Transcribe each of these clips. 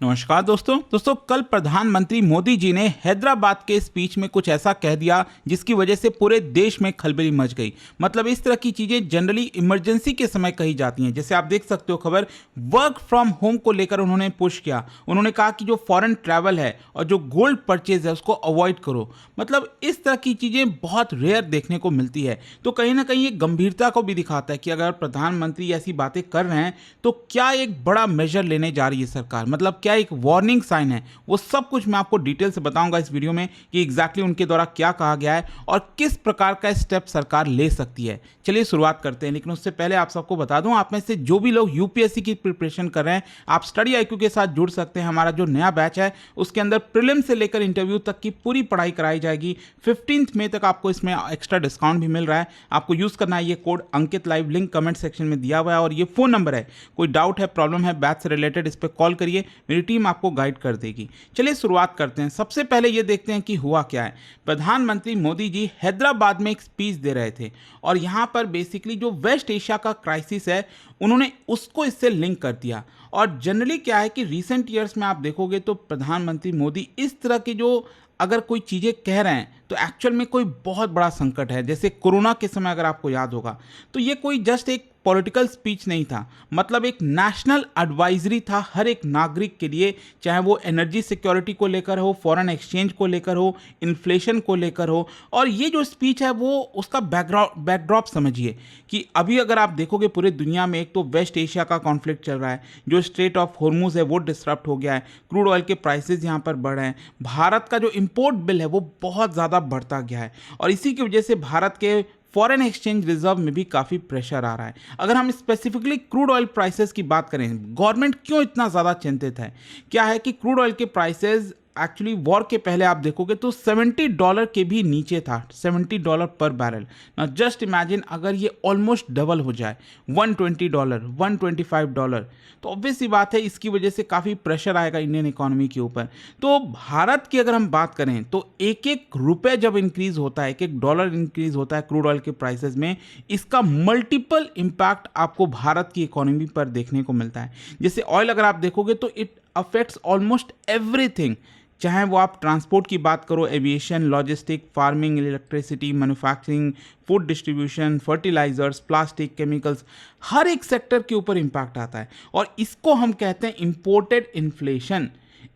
नमस्कार दोस्तों कल प्रधानमंत्री मोदी जी ने हैदराबाद के स्पीच में कुछ ऐसा कह दिया जिसकी वजह से पूरे देश में खलबली मच गई। मतलब इस तरह की चीजें जनरली इमरजेंसी के समय कही जाती हैं। जैसे आप देख सकते हो खबर, वर्क फ्रॉम होम को लेकर उन्होंने पुश किया। उन्होंने कहा कि जो फॉरेन ट्रैवल है और जो गोल्ड परचेज है उसको अवॉइड करो। मतलब इस तरह की चीजें बहुत रेयर देखने को मिलती है। तो कहीं ना कहीं ये गंभीरता को भी दिखाता है कि अगर प्रधानमंत्री ऐसी बातें कर रहे हैं तो क्या एक बड़ा मेजर लेने जा रही है सरकार, मतलब क्या एक वार्निंग साइन है। वो सब कुछ मैं आपको डिटेल से बताऊंगा इस वीडियो में कि एग्जैक्टली उनके द्वारा क्या कहा गया है और किस प्रकार का स्टेप सरकार ले सकती है। चलिए शुरुआत करते हैं, लेकिन उससे पहले आप सबको बता दूं, आप में से जो भी लोग यूपीएससी की प्रिपरेशन कर रहे हैं, आप स्टडी आईक्यू के साथ जुड़ सकते हैं। हमारा जो नया बैच है उसके अंदर प्रीलिम से लेकर इंटरव्यू तक की पूरी पढ़ाई कराई जाएगी। 15 मई तक आपको इसमें एक्स्ट्रा डिस्काउंट भी मिल रहा है। आपको यूज करना है ये कोड अंकित लाइव, लिंक कमेंट सेक्शन में दिया हुआ है और ये फोन नंबर है। कोई डाउट है, प्रॉब्लम है बैच से रिलेटेड, इस पर कॉल करिए, मेरी टीम आपको गाइड कर देगी। चलिए शुरुआत करते हैं। सबसे पहले ये देखते हैं कि हुआ क्या है। प्रधानमंत्री मोदी जी हैदराबाद में एक स्पीच दे रहे थे और यहां पर बेसिकली जो वेस्ट एशिया का क्राइसिस है उन्होंने उसको इससे लिंक कर दिया। और जनरली क्या है कि रिसेंट ईयर्स में आप देखोगे तो प्रधानमंत्री मोदी इस तरह की जो अगर कोई चीज़ें कह रहे हैं तो एक्चुअल में कोई बहुत बड़ा संकट है। जैसे कोरोना के समय अगर आपको याद होगा तो ये कोई जस्ट एक पॉलिटिकल स्पीच नहीं था, मतलब एक नेशनल एडवाइजरी था हर एक नागरिक के लिए, चाहे वो एनर्जी सिक्योरिटी को लेकर हो, फॉरेन एक्सचेंज को लेकर हो, इन्फ्लेशन को लेकर हो। और ये जो स्पीच है वो उसका बैकड्रॉप समझिए कि अभी अगर आप देखोगे पूरे दुनिया में एक तो वेस्ट एशिया का कॉन्फ्लिक्ट चल रहा है, जो स्ट्रेट ऑफ हॉर्मुज है वो डिसरप्ट हो गया है, क्रूड ऑयल के प्राइसेस यहाँ पर बढ़ रहे हैं, भारत का जो इंपोर्ट बिल है वो बहुत ज़्यादा बढ़ता गया है और इसी की वजह से भारत के फॉरेन एक्सचेंज रिजर्व में भी काफ़ी प्रेशर आ रहा है। अगर हम स्पेसिफिकली क्रूड ऑयल प्राइसेस की बात करें, गवर्नमेंट क्यों इतना ज़्यादा चिंतित है? क्या है कि क्रूड ऑयल के प्राइसेस एक्चुअली वॉर के पहले आप देखोगे तो $70 के भी नीचे था, $70 पर बैरल। ना जस्ट इमेजिन अगर ये ऑलमोस्ट डबल हो जाए, $120, $125, तो ऑब्वियस सी बात है इसकी वजह से काफ़ी प्रेशर आएगा इंडियन इकोनॉमी के ऊपर। तो भारत की अगर हम बात करें तो एक एक रुपये जब इंक्रीज होता है, एक एक डॉलर इंक्रीज होता है क्रूड ऑयल के प्राइसेस में, इसका मल्टीपल इम्पैक्ट आपको भारत की इकोनॉमी पर देखने को मिलता है। जैसे ऑयल अगर आप देखोगे तो इट अफेक्ट्स ऑलमोस्ट एवरीथिंग, चाहे वो आप ट्रांसपोर्ट की बात करो, aviation, logistic, farming, electricity, manufacturing, food distribution, fertilisers, plastic, chemicals, हर एक सेक्टर के ऊपर इम्पैक्ट आता है और इसको हम कहते हैं इम्पोर्टेड इन्फ्लेशन।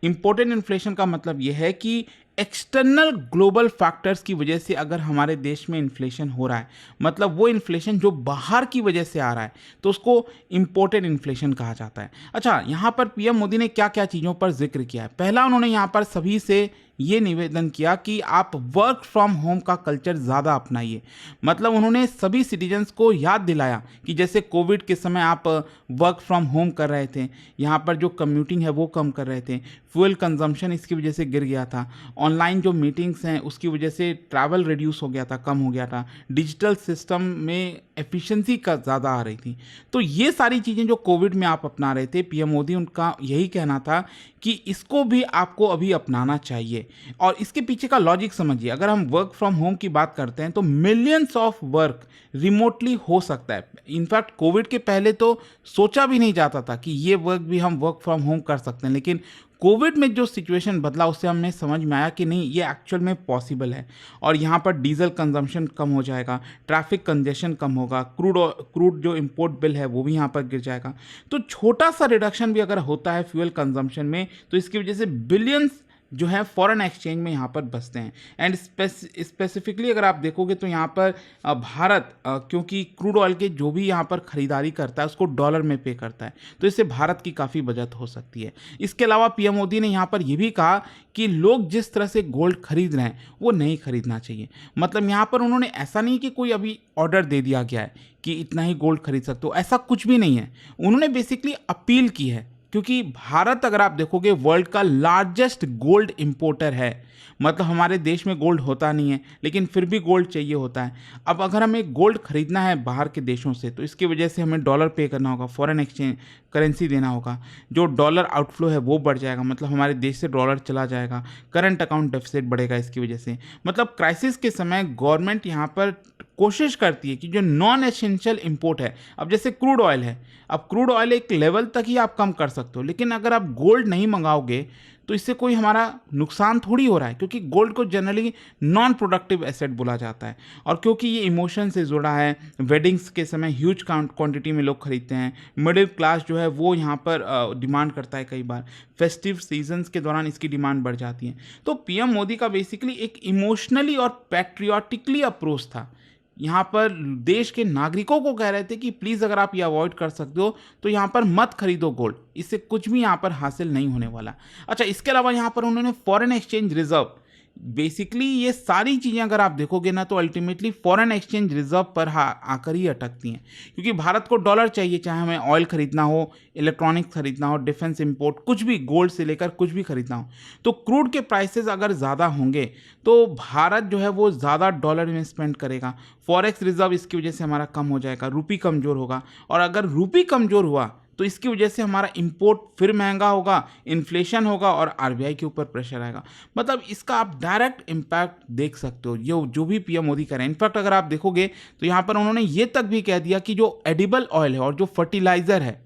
इम्पोर्टेड इन्फ्लेशन का मतलब यह है कि एक्सटर्नल ग्लोबल फैक्टर्स की वजह से अगर हमारे देश में इन्फ्लेशन हो रहा है, मतलब वो इन्फ्लेशन जो बाहर की वजह से आ रहा है, तो उसको इम्पोर्टेड इन्फ्लेशन कहा जाता है। अच्छा, यहाँ पर पीएम मोदी ने क्या क्या चीज़ों पर जिक्र किया है। पहला, उन्होंने यहाँ पर सभी से ये निवेदन किया कि आप वर्क फ्रॉम होम का कल्चर ज़्यादा अपनाइए। मतलब उन्होंने सभी सिटीजन्स को याद दिलाया कि जैसे कोविड के समय आप वर्क फ्रॉम होम कर रहे थे, यहाँ पर जो कम्यूटिंग है वो कम कर रहे थे, फ्यूल कंजम्पशन इसकी वजह से गिर गया था, ऑनलाइन जो मीटिंग्स हैं उसकी वजह से ट्रैवल रिड्यूस हो गया था, कम हो गया था, डिजिटल सिस्टम में एफिशिएंसी का ज़्यादा आ रही थी। तो ये सारी चीज़ें जो कोविड में आप अपना रहे थे, पीएम मोदी उनका यही कहना था कि इसको भी आपको अभी अपनाना चाहिए। और इसके पीछे का लॉजिक समझिए। अगर हम वर्क फ्रॉम होम की बात करते हैं तो मिलियंस ऑफ वर्क रिमोटली हो सकता है। इनफैक्ट कोविड के पहले तो सोचा भी नहीं जाता था कि ये वर्क भी हम वर्क फ्रॉम होम कर सकते हैं, लेकिन कोविड में जो सिचुएशन बदला उससे हमें समझ में आया कि नहीं, ये एक्चुअल में पॉसिबल है। और यहाँ पर डीजल कंजम्पशन कम हो जाएगा, ट्रैफिक कंजेशन कम होगा, क्रूड जो इंपोर्ट बिल है वो भी यहाँ पर गिर जाएगा। तो छोटा सा रिडक्शन भी अगर होता है फ्यूल कंजम्पशन में तो इसकी वजह से बिलियंस जो है फॉरेन एक्सचेंज में यहाँ पर बसते हैं। एंड स्पेसिफिकली अगर आप देखोगे तो यहाँ पर भारत क्योंकि क्रूड ऑयल के जो भी यहाँ पर ख़रीदारी करता है उसको डॉलर में पे करता है, तो इससे भारत की काफ़ी बचत हो सकती है। इसके अलावा पीएम मोदी ने यहाँ पर यह भी कहा कि लोग जिस तरह से गोल्ड खरीद रहे हैं वो नहीं खरीदना चाहिए। मतलब यहाँ पर उन्होंने ऐसा नहीं कि कोई अभी ऑर्डर दे दिया गया है कि इतना ही गोल्ड खरीद सकते हो, ऐसा कुछ भी नहीं है। उन्होंने बेसिकली अपील की है, क्योंकि भारत अगर आप देखोगे वर्ल्ड का लार्जेस्ट गोल्ड इंपोर्टर है। मतलब हमारे देश में गोल्ड होता नहीं है लेकिन फिर भी गोल्ड चाहिए होता है। अब अगर हमें गोल्ड खरीदना है बाहर के देशों से तो इसकी वजह से हमें डॉलर पे करना होगा, फॉरेन एक्सचेंज करेंसी देना होगा, जो डॉलर आउटफ्लो है वो बढ़ जाएगा, मतलब हमारे देश से डॉलर चला जाएगा, करंट अकाउंट डेफिसिट बढ़ेगा इसकी वजह से। मतलब क्राइसिस के समय गवर्नमेंट यहाँ पर कोशिश करती है कि जो नॉन एसेंशियल इंपोर्ट है, अब जैसे क्रूड ऑयल है, अब क्रूड ऑयल एक लेवल तक ही आप कम कर सकते हो, लेकिन अगर आप गोल्ड नहीं मंगाओगे तो इससे कोई हमारा नुकसान थोड़ी हो रहा है, क्योंकि गोल्ड को जनरली नॉन प्रोडक्टिव एसेट बोला जाता है, और क्योंकि ये इमोशन से जुड़ा है, वेडिंग्स के समय ह्यूज क्वांटिटी में लोग खरीदते हैं, मिडिल क्लास जो है वो यहाँ पर डिमांड करता है, कई बार फेस्टिव सीजन्स के दौरान इसकी डिमांड बढ़ जाती है। तो पीएम मोदी का बेसिकली एक इमोशनली और पैट्रियाटिकली अप्रोच था, यहाँ पर देश के नागरिकों को कह रहे थे कि प्लीज़ अगर आप ये अवॉइड कर सकते हो तो यहाँ पर मत खरीदो गोल्ड, इससे कुछ भी यहाँ पर हासिल नहीं होने वाला। अच्छा, इसके अलावा यहाँ पर उन्होंने फॉरेन एक्सचेंज रिजर्व, बेसिकली ये सारी चीज़ें अगर आप देखोगे ना तो अल्टीमेटली फॉरेन एक्सचेंज रिजर्व पर आकर ही अटकती हैं, क्योंकि भारत को डॉलर चाहिए, चाहे हमें ऑयल खरीदना हो, इलेक्ट्रॉनिक्स खरीदना हो, डिफेंस इंपोर्ट, कुछ भी, गोल्ड से लेकर कुछ भी खरीदना हो। तो क्रूड के प्राइसेस अगर ज़्यादा होंगे तो भारत जो है वो ज़्यादा डॉलर में स्पेंड करेगा, फॉरेक्स रिजर्व इसकी वजह से हमारा कम हो जाएगा, रूपी कमज़ोर होगा, और अगर रूपी कमज़ोर हुआ तो इसकी वजह से हमारा इंपोर्ट फिर महंगा होगा, इन्फ्लेशन होगा और आरबीआई के ऊपर प्रेशर आएगा। मतलब इसका आप डायरेक्ट इम्पैक्ट देख सकते हो, ये जो भी पीएम मोदी कर रहे हैं। इनफैक्ट अगर आप देखोगे तो यहाँ पर उन्होंने ये तक भी कह दिया कि जो एडिबल ऑयल है और जो फर्टिलाइज़र है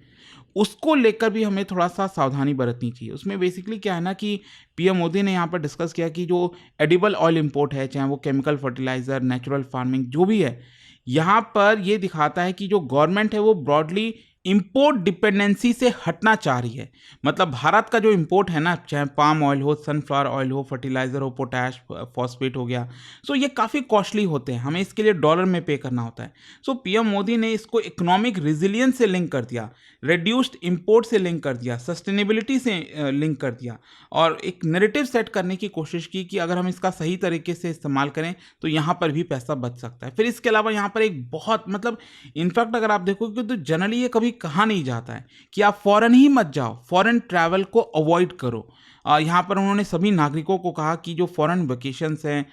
उसको लेकर भी हमें थोड़ा सा सावधानी बरतनी चाहिए। उसमें बेसिकली क्या है ना कि पीएम मोदी ने यहाँ पर डिस्कस किया कि जो एडिबल ऑयल इंपोर्ट है, चाहे वो केमिकल फर्टिलाइज़र, नेचुरल फार्मिंग जो भी है, यहाँ पर ये दिखाता है कि जो गवर्नमेंट है वो ब्रॉडली इंपोर्ट डिपेंडेंसी से हटना चाह रही है। मतलब भारत का जो इंपोर्ट है ना, चाहे पाम ऑयल हो, सनफ्लावर ऑयल हो, फर्टिलाइज़र हो, पोटैश, फॉस्फेट हो गया, सो ये काफ़ी कॉस्टली होते हैं, हमें इसके लिए डॉलर में पे करना होता है। सो पीएम मोदी ने इसको इकोनॉमिक रिजिलियंस से लिंक कर दिया, रिड्यूस्ड इंपोर्ट से लिंक कर दिया, सस्टेनेबिलिटी से लिंक कर दिया, और एक नैरेटिव सेट करने की कोशिश की कि अगर हम इसका सही तरीके से इस्तेमाल करें तो यहाँ पर भी पैसा बच सकता है। फिर इसके अलावा यहाँ पर एक बहुत, मतलब इनफैक्ट अगर आप देखोगे तो जनरली ये कभी कहा नहीं जाता है कि आप फॉरेन ही मत जाओ, फॉरेन ट्रैवल को अवॉइड करो। यहाँ पर उन्होंने सभी नागरिकों को कहा कि जो फॉरेन वेकेशंस हैं,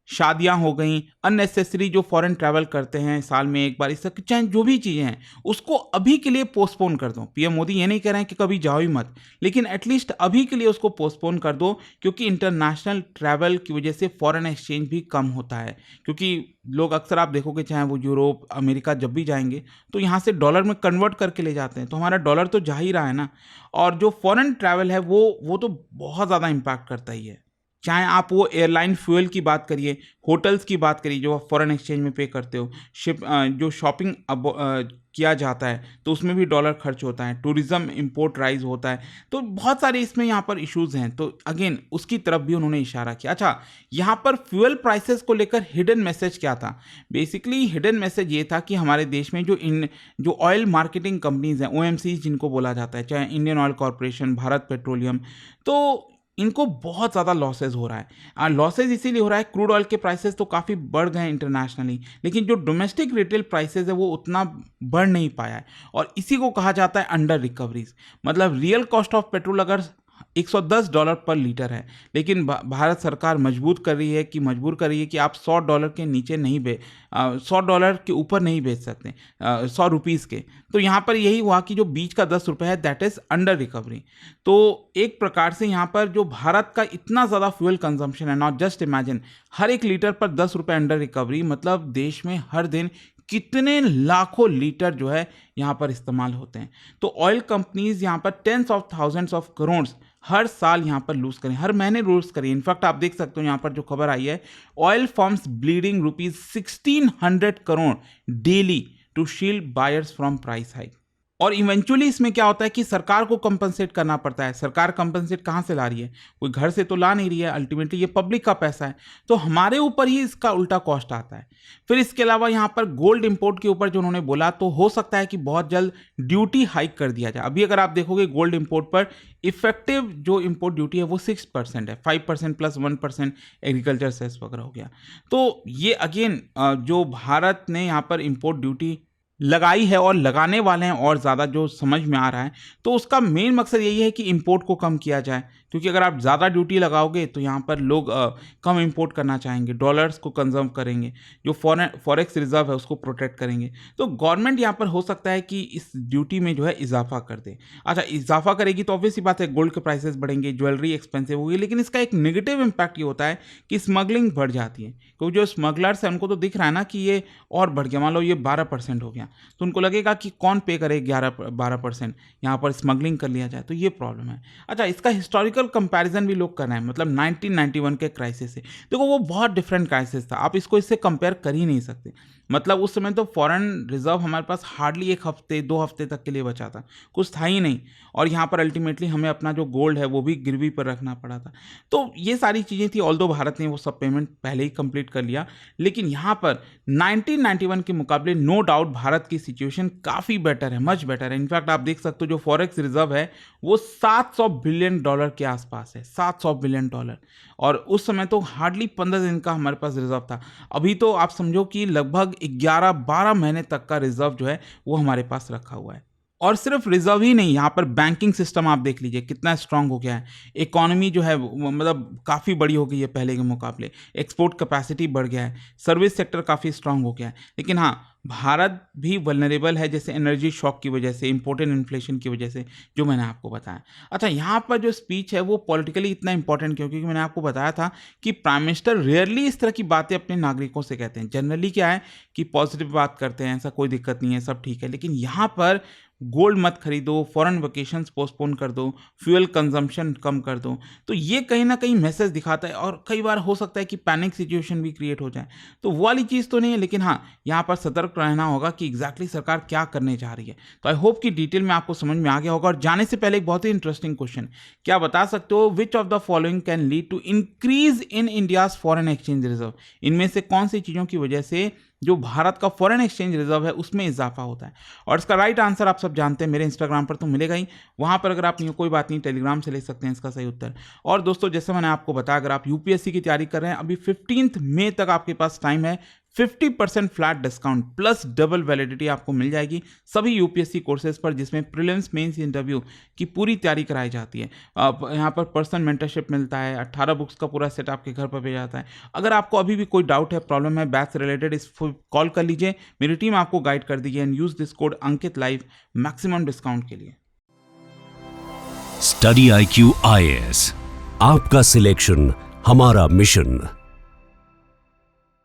शादियां हो गई, अननेसेसरी जो फॉरेन ट्रैवल करते हैं साल में एक बार, इस सब चाहे जो भी चीज़ें हैं उसको अभी के लिए पोस्टपोन कर दो। पीएम मोदी ये नहीं कह रहे हैं कि कभी जाओ ही मत, लेकिन एटलीस्ट अभी के लिए उसको पोस्टपोन कर दो, क्योंकि इंटरनेशनल ट्रैवल की वजह से फॉरेन एक्सचेंज भी कम होता है। क्योंकि लोग अक्सर आप देखोगे, चाहे वो यूरोप, अमेरिका जब भी जाएंगे तो यहाँ से डॉलर में कन्वर्ट करके ले जाते हैं, तो हमारा डॉलर तो जा ही रहा है ना। और जो फॉरेन ट्रैवल है वो तो बहुत ज़्यादा इम्पैक्ट करता ही है, चाहे आप वो एयरलाइन फ्यूल की बात करिए, होटल्स की बात करिए जो आप फॉरेन एक्सचेंज में पे करते हो, जो शॉपिंग किया जाता है तो उसमें भी डॉलर खर्च होता है, टूरिज्म इंपोर्ट राइज होता है, तो बहुत सारे इसमें यहाँ पर इश्यूज हैं। तो अगेन उसकी तरफ भी उन्होंने इशारा किया। अच्छा, यहाँ पर फ्यूल प्राइसेस को लेकर हिडन मैसेज क्या था? बेसिकली हिडन मैसेज ये था कि हमारे देश में जो ऑयल मार्केटिंग कंपनीज हैं, ओएमसी जिनको बोला जाता है, चाहे Indian oil corporation, Bharat petroleum, तो इनको बहुत ज़्यादा लॉसेज हो रहा है। लॉसेज इसीलिए हो रहा है, क्रूड ऑयल के प्राइसेस तो काफ़ी बढ़ गए हैं इंटरनेशनली, लेकिन जो डोमेस्टिक रिटेल प्राइसेस है वो उतना बढ़ नहीं पाया है, और इसी को कहा जाता है अंडर रिकवरीज। मतलब रियल कॉस्ट ऑफ पेट्रोल अगर $110 पर लीटर है, लेकिन भारत सरकार मजबूर कर रही है कि आप $100 के नीचे नहीं $100 के ऊपर नहीं बेच सकते, 100 रुपीज़ के। तो यहाँ पर यही हुआ कि जो बीच का 10 रुपये है दैट इज़ अंडर रिकवरी। तो एक प्रकार से यहाँ पर जो भारत का इतना ज़्यादा फ्यूल कंजम्पशन है, नॉट जस्ट इमेजिन, हर एक लीटर पर 10 रुपये अंडर रिकवरी, मतलब देश में हर दिन कितने लाखों लीटर जो है यहाँ पर इस्तेमाल होते हैं। तो ऑयल कंपनीज यहाँ पर tens of thousands of crore हर साल यहाँ पर लूज करें, हर महीने लूज करें। इनफैक्ट आप देख सकते हो यहाँ पर जो खबर आई है, oil firms bleeding ₹1600 crore daily to shield buyers from price hike. और इवेंचुअली इसमें क्या होता है कि सरकार को कंपनसेट करना पड़ता है। सरकार कंपनसेट कहाँ से ला रही है? कोई घर से तो ला नहीं रही है, अल्टीमेटली ये पब्लिक का पैसा है, तो हमारे ऊपर ही इसका उल्टा कॉस्ट आता है। फिर इसके अलावा यहाँ पर गोल्ड इंपोर्ट के ऊपर जो उन्होंने बोला, तो हो सकता है कि बहुत जल्द ड्यूटी हाइक कर दिया जाए। अभी अगर आप देखोगे गोल्ड इंपोर्ट पर इफेक्टिव जो इंपोर्ट ड्यूटी है वो 6% है, 5% प्लस 1% एग्रीकल्चर सेस वगैरह हो गया। तो ये अगेन जो भारत ने यहाँ पर इंपोर्ट ड्यूटी लगाई है और लगाने वाले हैं और ज़्यादा, जो समझ में आ रहा है। तो उसका मेन मकसद यही है कि इंपोर्ट को कम किया जाए, क्योंकि अगर आप ज़्यादा ड्यूटी लगाओगे तो यहाँ पर लोग कम इंपोर्ट करना चाहेंगे, डॉलर्स को कंजर्व करेंगे, जो फॉरेक्स रिजर्व है उसको प्रोटेक्ट करेंगे। तो गवर्नमेंट यहाँ पर हो सकता है कि इस ड्यूटी में जो है इजाफा कर दे। अच्छा, इजाफा करेगी तो ऑब्वियस सी बात है गोल्ड के प्राइसेस बढ़ेंगे, ज्वेलरी एक्सपेंसिव होगी, लेकिन इसका एक नेगेटिव इम्पैक्ट ये होता है कि स्मगलिंग बढ़ जाती है, क्योंकि जो स्मगलर्स हैं उनको तो दिख रहा है ना कि ये और बढ़ गया। मान लो ये 12% हो गया, तो उनको लगेगा कि कौन पे करे 11-12% यहाँ पर स्मगलिंग कर लिया जाए, तो ये प्रॉब्लम है। अच्छा, इसका हिस्टोरिकल कंपैरिजन भी लोग कर रहे हैं, मतलब 1991 के क्राइसिस से। देखो वो बहुत डिफरेंट क्राइसिस था, आप इसको इससे कंपेयर कर ही नहीं सकते। मतलब उस समय तो फॉरेन रिजर्व हमारे पास हार्डली 1 हफ्ते 2 हफ्ते तक के लिए बचा था, कुछ था ही नहीं, और यहाँ पर अल्टीमेटली हमें अपना जो गोल्ड है वो भी गिरवी पर रखना पड़ा था। तो ये सारी चीज़ें थी, ऑल्दो भारत ने वो सब पेमेंट पहले ही कंप्लीट कर लिया, लेकिन यहाँ पर 1991 के मुकाबले नो डाउट भारत की सिचुएशन काफ़ी बेटर है, मच बेटर है। इनफैक्ट आप देख सकते हो जो फॉरेक्स रिजर्व है वो $700 बिलियन के आसपास है, $700 बिलियन, और उस समय तो हार्डली 15 दिन का हमारे पास रिजर्व था। अभी तो आप समझो कि लगभग 11-12 महीने तक का रिजर्व जो है वो हमारे पास रखा हुआ है। और सिर्फ रिजर्व ही नहीं, यहाँ पर बैंकिंग सिस्टम आप देख लीजिए कितना स्ट्रांग हो गया है। इकोनॉमी जो है मतलब काफ़ी बड़ी हो गई है पहले के मुकाबले, एक्सपोर्ट कैपेसिटी बढ़ गया है, सर्विस सेक्टर काफ़ी स्ट्रांग हो गया है। लेकिन हाँ, भारत भी वल्नरेबल है, जैसे एनर्जी शॉक की वजह से, इंपोर्टेड इन्फ्लेशन की वजह से, जो मैंने आपको बताया। अच्छा, यहाँ पर जो स्पीच है वो पॉलिटिकली इतना इंपॉर्टेंट क्यों, क्योंकि मैंने आपको बताया था कि प्राइम मिनिस्टर रेयरली इस तरह की बातें अपने नागरिकों से कहते हैं। जनरली क्या है कि पॉजिटिव बात करते हैं, ऐसा कोई दिक्कत नहीं है, सब ठीक है। लेकिन यहाँ पर गोल्ड मत खरीदो, फॉरेन वेकेशंस पोस्टपोन कर दो, फ्यूल कंजम्पशन कम कर दो, तो ये कहीं ना कहीं मैसेज दिखाता है। और कई बार हो सकता है कि पैनिक सिचुएशन भी क्रिएट हो जाए, तो वो वाली चीज़ तो नहीं है। लेकिन हाँ, यहाँ पर सतर्क रहना होगा कि एग्जैक्टली सरकार क्या करने जा रही है। तो आई होप कि डिटेल में आपको समझ में आ गया होगा। और जाने से पहले एक बहुत ही इंटरेस्टिंग क्वेश्चन, क्या बता सकते हो which of the following can lead to increase in India's foreign exchange reserve? इनमें से कौन सी चीज़ों की वजह से जो भारत का फॉरेन एक्सचेंज रिजर्व है उसमें इजाफा होता है? और इसका राइट आंसर आप सब जानते हैं, मेरे इंस्टाग्राम पर तो मिलेगा ही, वहाँ पर अगर आप नहीं, कोई बात नहीं, टेलीग्राम से ले सकते हैं इसका सही उत्तर। और दोस्तों, जैसे मैंने आपको बताया, अगर आप यूपीएससी की तैयारी कर रहे हैं, अभी 15 मई तक आपके पास टाइम है, 50% flat discount plus double validity आपको मिल जाएगी सभी यूपीएससी कोर्सेज पर, जिसमें प्रीलिम्स मेंस इंटरव्यू की पूरी तैयारी कराई जाती है। यहाँ पर पर्सनल मेंटरशिप मिलता है, 18 बुक्स का पूरा सेट आपके घर पर भेजा जाता है। अगर आपको अभी भी कोई डाउट है, प्रॉब्लम है बैच से रिलेटेड, इस कॉल कर लीजिए, मेरी टीम आपको गाइड कर देगी। And use this code Ankit live maximum discount के लिए। स्टडी IQ IAS, आपका सिलेक्शन हमारा मिशन।